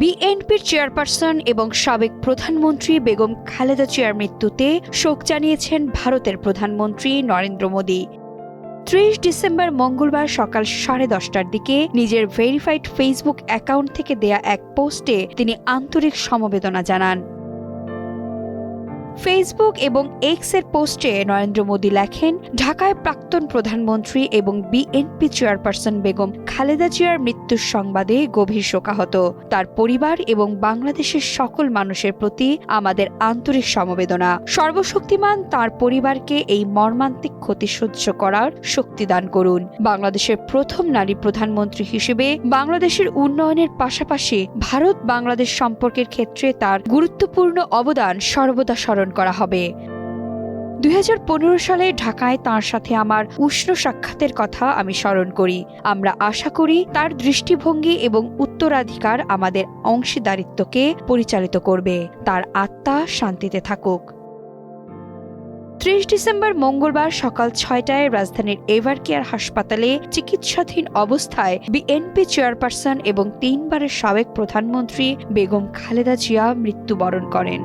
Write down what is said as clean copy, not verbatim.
বিএনপির চেয়ারপারসন এবং সাবেক প্রধানমন্ত্রী বেগম খালেদা জিয়ার মৃত্যুতে শোক জানিয়েছেন ভারতের প্রধানমন্ত্রী নরেন্দ্র মোদি। ৩০ ডিসেম্বর মঙ্গলবার সকাল 10:30টার দিকে নিজের ভেরিফাইড ফেসবুক অ্যাকাউন্ট থেকে দেয়া এক পোস্টে তিনি আন্তরিক সমবেদনা জানান। ফেসবুক এবং এক্সের পোস্টে নরেন্দ্র মোদি লেখেন, ঢাকায় প্রাক্তন প্রধানমন্ত্রী এবং বিএনপি চেয়ারপারসন বেগম খালেদা জিয়ার মৃত্যুর সংবাদে গভীর শোকাহত। তার পরিবার এবং বাংলাদেশের সকল মানুষের প্রতি আমাদের আন্তরিক সমবেদনা। সর্বশক্তিমান তার পরিবারকে এই মর্মান্তিক ক্ষতি সহ্য করার শক্তি দান করুন। বাংলাদেশের প্রথম নারী প্রধানমন্ত্রী হিসেবে বাংলাদেশের উন্নয়নের পাশাপাশি ভারত বাংলাদেশ সম্পর্কের ক্ষেত্রে তার গুরুত্বপূর্ণ অবদান সর্বদা স্মরণ করা হবে। ২০১৫ সালে ঢাকায় তাঁর সাথে আমার উষ্ণ সাক্ষাতের কথা আমি স্মরণ করি। আমরা আশা করি তার দৃষ্টিভঙ্গি এবং উত্তরাধিকার আমাদের অংশীদারিত্বকে পরিচালিত করবে। তার আত্মা শান্তিতে থাকুক। ৩০ ডিসেম্বর মঙ্গলবার সকাল ৬টায় রাজধানীর এভারকেয়ার হাসপাতালে চিকিৎসাধীন অবস্থায় বিএনপি চেয়ারপারসন এবং ৩ বারের সাবেক প্রধানমন্ত্রী বেগম খালেদা জিয়া মৃত্যুবরণ করেন।